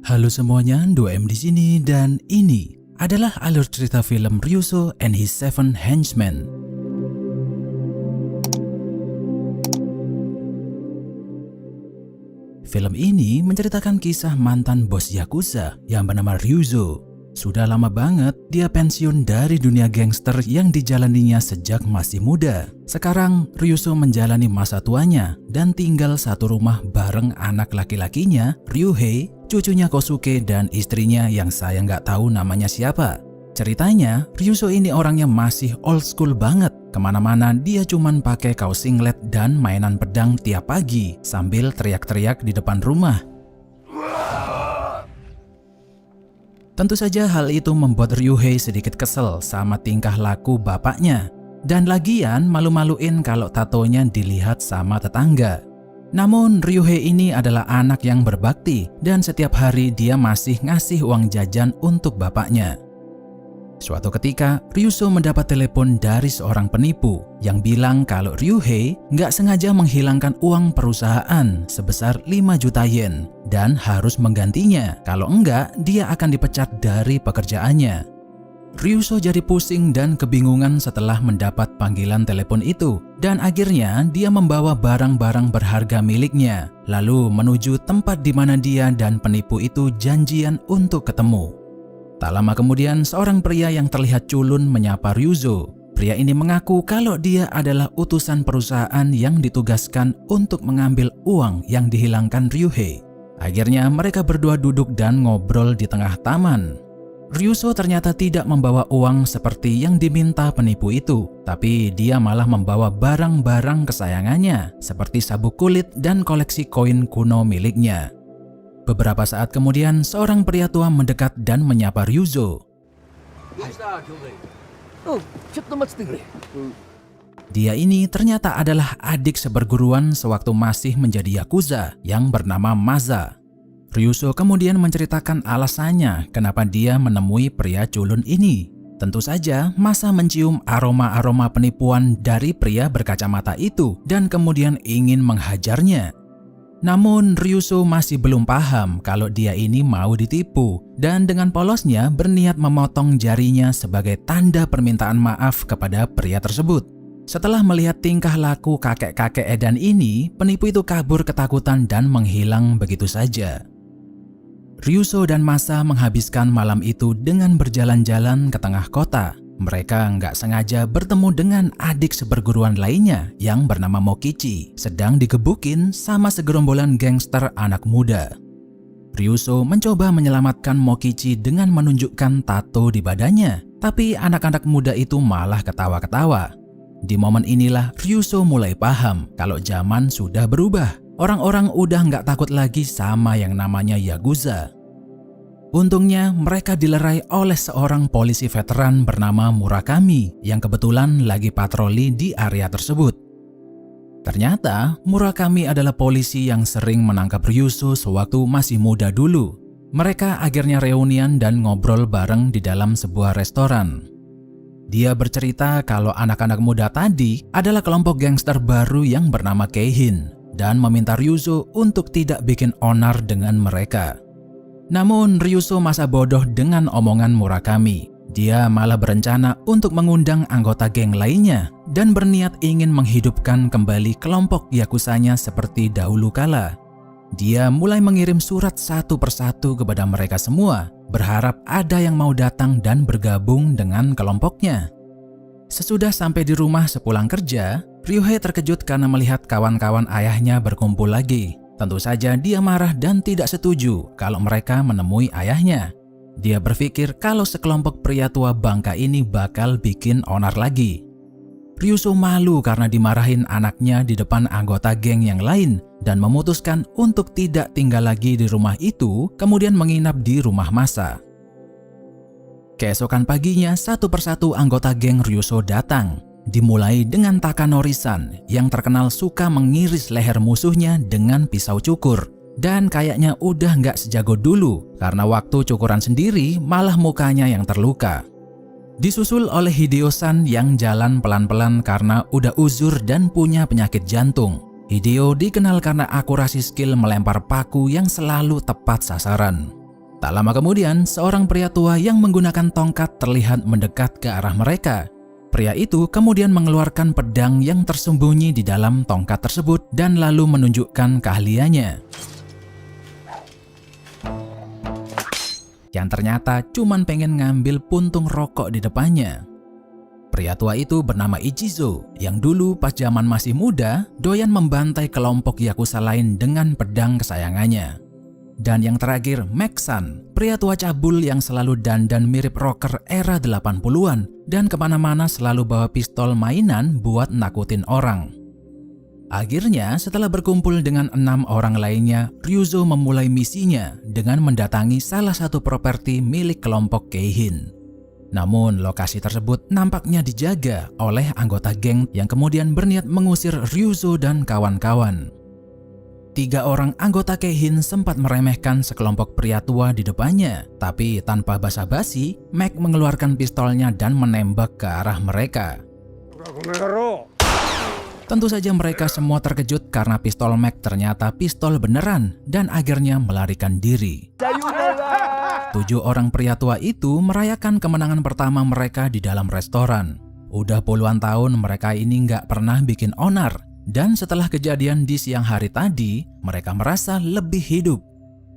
Halo semuanya, 2M di sini dan ini adalah alur cerita film Ryuzo and His Seven Henchmen. Film ini menceritakan kisah mantan bos Yakuza yang bernama Ryuzo. Sudah lama banget dia pensiun dari dunia gangster yang dijalaninya sejak masih muda. Sekarang Ryuzo menjalani masa tuanya dan tinggal satu rumah bareng anak laki-lakinya, Ryuhei, cucunya Kosuke, dan istrinya yang saya nggak tahu namanya siapa. Ceritanya, Ryuzo ini orangnya masih old school banget. Kemana-mana dia cuman pakai kaos singlet dan mainan pedang tiap pagi sambil teriak-teriak di depan rumah. Tentu saja hal itu membuat Ryuhei sedikit kesel sama tingkah laku bapaknya. Dan lagian malu-maluin kalau tatonya dilihat sama tetangga. Namun Ryuhei ini adalah anak yang berbakti dan setiap hari dia masih ngasih uang jajan untuk bapaknya. Suatu ketika, Ryuzo mendapat telepon dari seorang penipu yang bilang kalau Ryuhei nggak sengaja menghilangkan uang perusahaan sebesar 5 juta yen dan harus menggantinya. Kalau enggak, dia akan dipecat dari pekerjaannya. Ryuzo jadi pusing dan kebingungan setelah mendapat panggilan telepon itu. Dan akhirnya dia membawa barang-barang berharga miliknya, lalu menuju tempat di mana dia dan penipu itu janjian untuk ketemu. Tak lama kemudian, seorang pria yang terlihat culun menyapa Ryuzo. Pria ini mengaku kalau dia adalah utusan perusahaan yang ditugaskan untuk mengambil uang yang dihilangkan Ryuhei. Akhirnya mereka berdua duduk dan ngobrol di tengah taman. Ryuzo ternyata tidak membawa uang seperti yang diminta penipu itu, tapi dia malah membawa barang-barang kesayangannya seperti sabuk kulit dan koleksi koin kuno miliknya. Beberapa saat kemudian, seorang pria tua mendekat dan menyapa Ryuzo. Dia ini ternyata adalah adik seperguruan sewaktu masih menjadi Yakuza yang bernama Maza. Ryuzo kemudian menceritakan alasannya kenapa dia menemui pria culun ini. Tentu saja, Maza mencium aroma-aroma penipuan dari pria berkacamata itu dan kemudian ingin menghajarnya. Namun Ryuzo masih belum paham kalau dia ini mau ditipu dan dengan polosnya berniat memotong jarinya sebagai tanda permintaan maaf kepada pria tersebut. Setelah melihat tingkah laku kakek-kakek edan ini, penipu itu kabur ketakutan dan menghilang begitu saja. Ryuzo dan Maza menghabiskan malam itu dengan berjalan-jalan ke tengah kota. Mereka nggak sengaja bertemu dengan adik seperguruan lainnya yang bernama Mokichi, sedang digebukin sama segerombolan gangster anak muda. Ryuzo mencoba menyelamatkan Mokichi dengan menunjukkan tato di badannya, tapi anak-anak muda itu malah ketawa-ketawa. Di momen inilah Ryuzo mulai paham kalau zaman sudah berubah. Orang-orang udah nggak takut lagi sama yang namanya Yakuza. Untungnya mereka dilerai oleh seorang polisi veteran bernama Murakami yang kebetulan lagi patroli di area tersebut. Ternyata Murakami adalah polisi yang sering menangkap Ryuzo sewaktu masih muda dulu. Mereka akhirnya reunian dan ngobrol bareng di dalam sebuah restoran. Dia bercerita kalau anak-anak muda tadi adalah kelompok gangster baru yang bernama Keihin dan meminta Ryuzo untuk tidak bikin onar dengan mereka. Namun Ryuzo masa bodoh dengan omongan Murakami. Dia malah berencana untuk mengundang anggota geng lainnya dan berniat ingin menghidupkan kembali kelompok Yakuzanya seperti dahulu kala. Dia mulai mengirim surat satu persatu kepada mereka semua, berharap ada yang mau datang dan bergabung dengan kelompoknya. Sesudah sampai di rumah sepulang kerja, Ryuhei terkejut karena melihat kawan-kawan ayahnya berkumpul lagi. Tentu saja dia marah dan tidak setuju kalau mereka menemui ayahnya. Dia berpikir kalau sekelompok pria tua bangka ini bakal bikin onar lagi. Ryuzo malu karena dimarahin anaknya di depan anggota geng yang lain dan memutuskan untuk tidak tinggal lagi di rumah itu, kemudian menginap di rumah Maza. Keesokan paginya, satu persatu anggota geng Ryuzo datang. Dimulai dengan Takanori-san yang terkenal suka mengiris leher musuhnya dengan pisau cukur. Dan kayaknya udah nggak sejago dulu karena waktu cukuran sendiri malah mukanya yang terluka. Disusul oleh Hideo-san yang jalan pelan-pelan karena udah uzur dan punya penyakit jantung. Hideo dikenal karena akurasi skill melempar paku yang selalu tepat sasaran. Tak lama kemudian, seorang pria tua yang menggunakan tongkat terlihat mendekat ke arah mereka. Pria itu kemudian mengeluarkan pedang yang tersembunyi di dalam tongkat tersebut dan lalu menunjukkan keahliannya. Yang ternyata cuman pengen ngambil puntung rokok di depannya. Pria tua itu bernama Ichizo, yang dulu pas zaman masih muda, doyan membantai kelompok yakuza lain dengan pedang kesayangannya. Dan yang terakhir, Max-san, pria tua cabul yang selalu dandan mirip rocker era 80-an dan kemana-mana selalu bawa pistol mainan buat nakutin orang. Akhirnya, setelah berkumpul dengan 6 orang lainnya, Ryuzo memulai misinya dengan mendatangi salah satu properti milik kelompok Keihin. Namun, lokasi tersebut nampaknya dijaga oleh anggota geng yang kemudian berniat mengusir Ryuzo dan kawan-kawan. 3 orang anggota Keihin sempat meremehkan sekelompok pria tua di depannya, tapi tanpa basa-basi, Mac mengeluarkan pistolnya dan menembak ke arah mereka. Tentu saja mereka semua terkejut karena pistol Mac ternyata pistol beneran dan akhirnya melarikan diri. 7 orang pria tua itu merayakan kemenangan pertama mereka di dalam restoran. Udah puluhan tahun mereka ini nggak pernah bikin onar. Dan setelah kejadian di siang hari tadi, mereka merasa lebih hidup.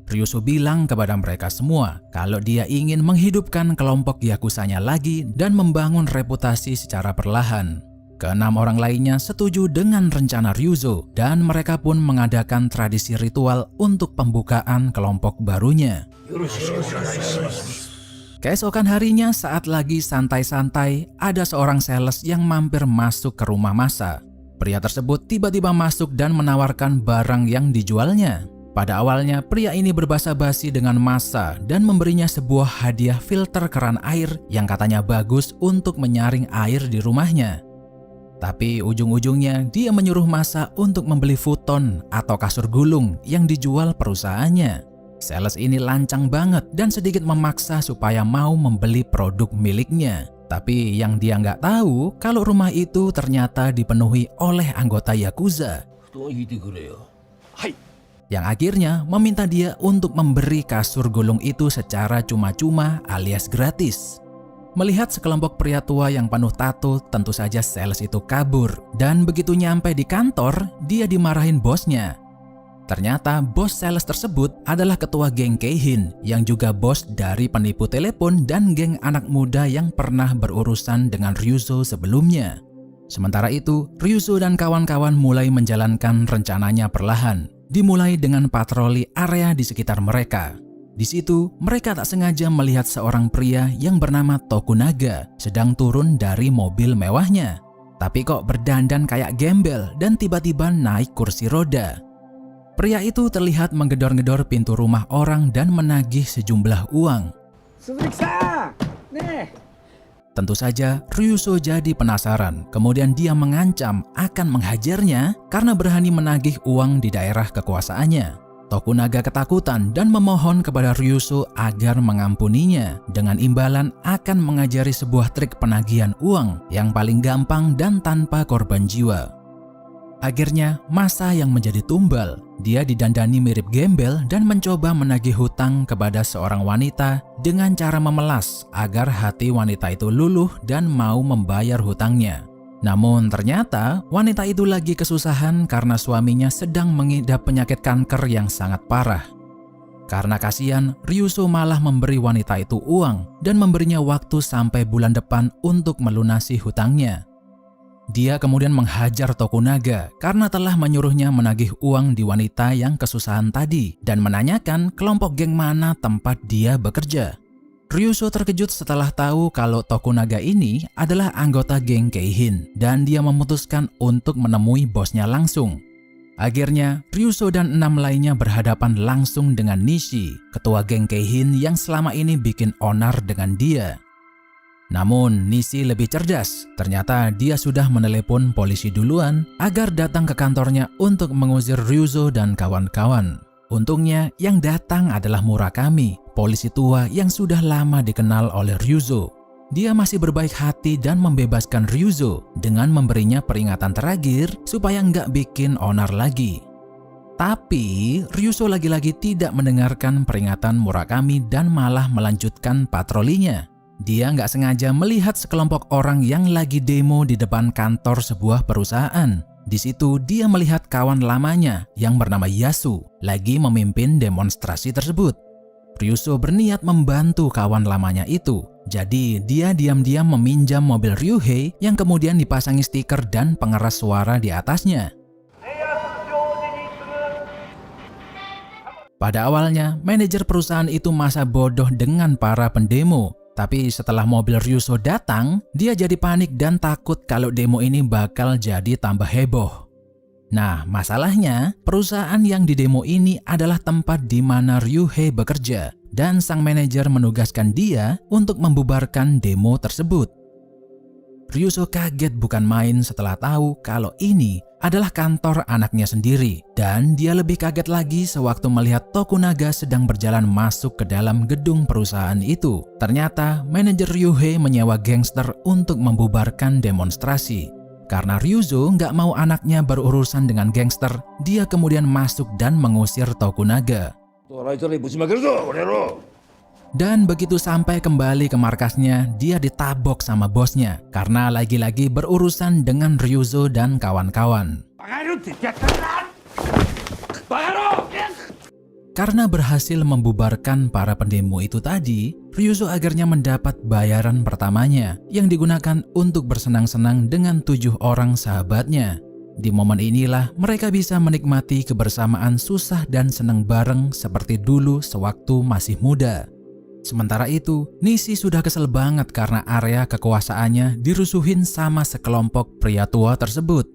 Ryuzo bilang kepada mereka semua kalau dia ingin menghidupkan kelompok yakuzanya lagi dan membangun reputasi secara perlahan. Ke-6 orang lainnya setuju dengan rencana Ryuzo dan mereka pun mengadakan tradisi ritual untuk pembukaan kelompok barunya. Keesokan harinya saat lagi santai-santai, ada seorang sales yang mampir masuk ke rumah Masa. Pria tersebut tiba-tiba masuk dan menawarkan barang yang dijualnya. Pada awalnya, pria ini berbasa basi dengan Masa dan memberinya sebuah hadiah filter keran air yang katanya bagus untuk menyaring air di rumahnya. Tapi ujung-ujungnya dia menyuruh Masa untuk membeli futon atau kasur gulung yang dijual perusahaannya. Sales ini lancang banget dan sedikit memaksa supaya mau membeli produk miliknya. Tapi yang dia nggak tahu kalau rumah itu ternyata dipenuhi oleh anggota yakuza. Yang akhirnya meminta dia untuk memberi kasur gulung itu secara cuma-cuma alias gratis. Melihat sekelompok pria tua yang penuh tato, tentu saja sales itu kabur. Dan begitu nyampe di kantor, dia dimarahin bosnya. Ternyata bos sales tersebut adalah ketua geng Keihin yang juga bos dari penipu telepon dan geng anak muda yang pernah berurusan dengan Ryuzo sebelumnya. Sementara itu, Ryuzo dan kawan-kawan mulai menjalankan rencananya perlahan. Dimulai dengan patroli area di sekitar mereka. Di situ, mereka tak sengaja melihat seorang pria yang bernama Tokunaga sedang turun dari mobil mewahnya. Tapi kok berdandan kayak gembel dan tiba-tiba naik kursi roda. Pria itu terlihat menggedor-gedor pintu rumah orang dan menagih sejumlah uang. Tentu saja, Ryuzo jadi penasaran. Kemudian dia mengancam akan menghajarnya karena berani menagih uang di daerah kekuasaannya. Tokunaga ketakutan dan memohon kepada Ryuzo agar mengampuninya dengan imbalan akan mengajari sebuah trik penagihan uang yang paling gampang dan tanpa korban jiwa. Akhirnya, Masa yang menjadi tumbal. Dia didandani mirip gembel dan mencoba menagih hutang kepada seorang wanita dengan cara memelas agar hati wanita itu luluh dan mau membayar hutangnya. Namun ternyata wanita itu lagi kesusahan karena suaminya sedang mengidap penyakit kanker yang sangat parah. Karena kasihan, Ryuzo malah memberi wanita itu uang dan memberinya waktu sampai bulan depan untuk melunasi hutangnya. Dia kemudian menghajar Tokunaga karena telah menyuruhnya menagih uang di wanita yang kesusahan tadi dan menanyakan kelompok geng mana tempat dia bekerja. Ryuzo terkejut setelah tahu kalau Tokunaga ini adalah anggota geng Keihin dan dia memutuskan untuk menemui bosnya langsung. Akhirnya, Ryuzo dan 6 lainnya berhadapan langsung dengan Nishi, ketua geng Keihin yang selama ini bikin onar dengan dia. Namun Nishi lebih cerdas, ternyata dia sudah menelepon polisi duluan agar datang ke kantornya untuk mengusir Ryuzo dan kawan-kawan. Untungnya yang datang adalah Murakami, polisi tua yang sudah lama dikenal oleh Ryuzo. Dia masih berbaik hati dan membebaskan Ryuzo dengan memberinya peringatan terakhir supaya nggak bikin onar lagi. Tapi Ryuso lagi-lagi tidak mendengarkan peringatan Murakami dan malah melanjutkan patrolinya. Dia nggak sengaja melihat sekelompok orang yang lagi demo di depan kantor sebuah perusahaan. Di situ dia melihat kawan lamanya yang bernama Yasu lagi memimpin demonstrasi tersebut. Ryuso berniat membantu kawan lamanya itu. Jadi dia diam-diam meminjam mobil Ryuhei yang kemudian dipasangi stiker dan pengeras suara di atasnya. Pada awalnya, manajer perusahaan itu masa bodoh dengan para pendemo. Tapi setelah mobil Ryuso datang, dia jadi panik dan takut kalau demo ini bakal jadi tambah heboh. Nah, masalahnya perusahaan yang didemo ini adalah tempat di mana Ryuhei bekerja dan sang manajer menugaskan dia untuk membubarkan demo tersebut. Ryuso kaget bukan main setelah tahu kalau ini adalah kantor anaknya sendiri, dan dia lebih kaget lagi sewaktu melihat Tokunaga sedang berjalan masuk ke dalam gedung perusahaan itu. Ternyata manajer Ryuhei menyewa gangster untuk membubarkan demonstrasi. Karena Ryuzo nggak mau anaknya berurusan dengan gangster, dia kemudian masuk dan mengusir Tokunaga. Dan begitu sampai kembali ke markasnya, dia ditabok sama bosnya karena lagi-lagi berurusan dengan Ryuzo dan kawan-kawan. Karena berhasil membubarkan para pendemo itu tadi, Ryuzo akhirnya mendapat bayaran pertamanya yang digunakan untuk bersenang-senang dengan 7 orang sahabatnya. Di momen inilah mereka bisa menikmati kebersamaan susah dan senang bareng seperti dulu sewaktu masih muda. Sementara itu, Nishi sudah kesel banget karena area kekuasaannya dirusuhin sama sekelompok pria tua tersebut.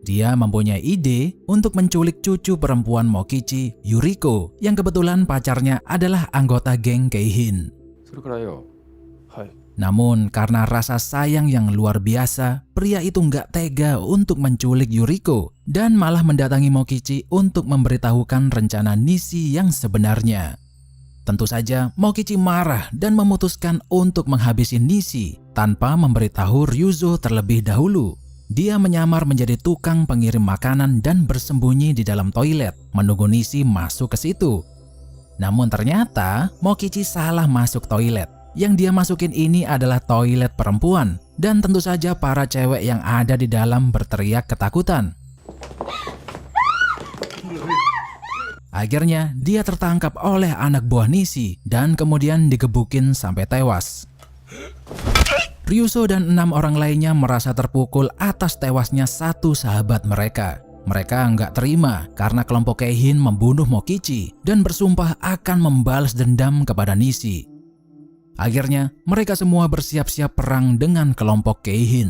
Dia mempunyai ide untuk menculik cucu perempuan Mokichi, Yuriko, yang kebetulan pacarnya adalah anggota geng Keihin. Namun karena rasa sayang yang luar biasa, pria itu nggak tega untuk menculik Yuriko dan malah mendatangi Mokichi untuk memberitahukan rencana Nishi yang sebenarnya. Tentu saja Mokichi marah dan memutuskan untuk menghabisi Nishi tanpa memberitahu Ryuzo terlebih dahulu. Dia menyamar menjadi tukang pengirim makanan dan bersembunyi di dalam toilet menunggu Nishi masuk ke situ. Namun ternyata Mokichi salah masuk toilet. Yang dia masukin ini adalah toilet perempuan dan tentu saja para cewek yang ada di dalam berteriak ketakutan. Akhirnya dia tertangkap oleh anak buah Nishi dan kemudian digebukin sampai tewas. Ryuzo dan 6 orang lainnya merasa terpukul atas tewasnya satu sahabat mereka. Mereka nggak terima karena kelompok Keihin membunuh Mokichi dan bersumpah akan membalas dendam kepada Nishi. Akhirnya mereka semua bersiap-siap perang dengan kelompok Keihin.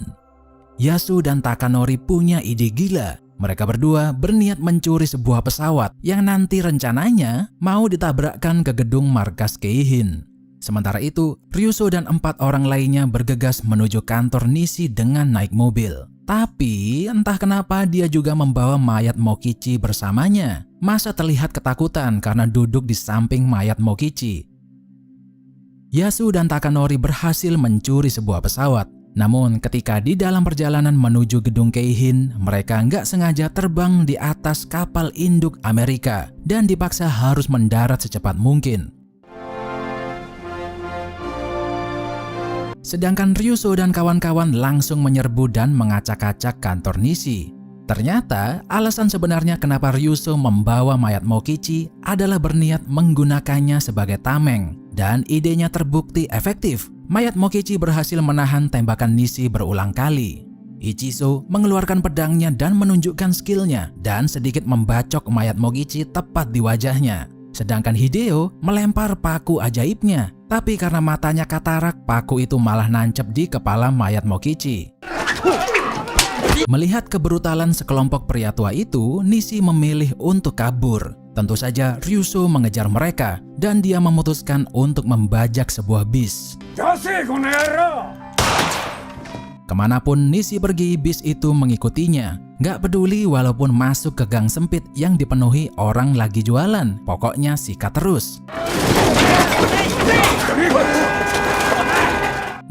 Yasu dan Takanori punya ide gila. Mereka berdua berniat mencuri sebuah pesawat yang nanti rencananya mau ditabrakkan ke gedung markas Keihin. Sementara itu, Ryuzo dan 4 orang lainnya bergegas menuju kantor Nishi dengan naik mobil. Tapi entah kenapa dia juga membawa mayat Mokichi bersamanya. Masa terlihat ketakutan karena duduk di samping mayat Mokichi. Yasu dan Takanori berhasil mencuri sebuah pesawat. Namun ketika di dalam perjalanan menuju gedung Keihin, mereka nggak sengaja terbang di atas kapal induk Amerika dan dipaksa harus mendarat secepat mungkin. Sedangkan Ryuzo dan kawan-kawan langsung menyerbu dan mengacak-acak kantor Nishi. Ternyata alasan sebenarnya kenapa Ryuzo membawa mayat Mokichi adalah berniat menggunakannya sebagai tameng, dan idenya terbukti efektif. Mayat Mokichi berhasil menahan tembakan Nishi berulang kali. Ichizo mengeluarkan pedangnya dan menunjukkan skillnya dan sedikit membacok mayat Mokichi tepat di wajahnya. Sedangkan Hideo melempar paku ajaibnya, tapi karena matanya katarak, paku itu malah nancep di kepala mayat Mokichi. Melihat kebrutalan sekelompok pria tua itu, Nishi memilih untuk kabur. Tentu saja Ryuzo mengejar mereka dan dia memutuskan untuk membajak sebuah bis. Kemanapun Nishi pergi, bis itu mengikutinya. Gak peduli walaupun masuk ke gang sempit yang dipenuhi orang lagi jualan, pokoknya sikat terus.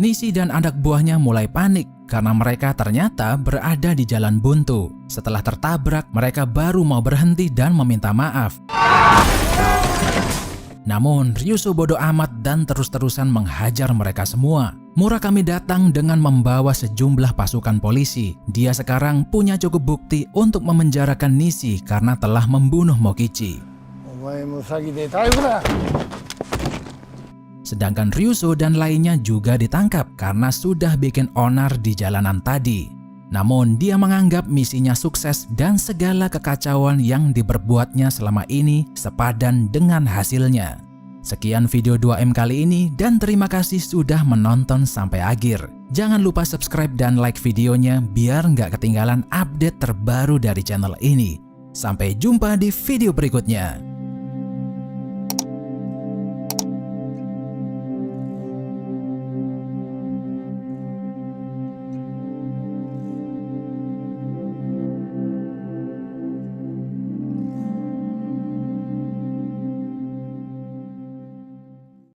Nishi dan anak buahnya mulai panik karena mereka ternyata berada di jalan buntu. Setelah tertabrak, mereka baru mau berhenti dan meminta maaf. Namun, Ryuso bodoh amat dan terus-terusan menghajar mereka semua. Murakami datang dengan membawa sejumlah pasukan polisi. Dia sekarang punya cukup bukti untuk memenjarakan Nishi karena telah membunuh Mokichi. Sedangkan Ryuso dan lainnya juga ditangkap karena sudah bikin onar di jalanan tadi. Namun dia menganggap misinya sukses dan segala kekacauan yang diperbuatnya selama ini sepadan dengan hasilnya. Sekian video 2M kali ini dan terima kasih sudah menonton sampai akhir. Jangan lupa subscribe dan like videonya biar nggak ketinggalan update terbaru dari channel ini. Sampai jumpa di video berikutnya.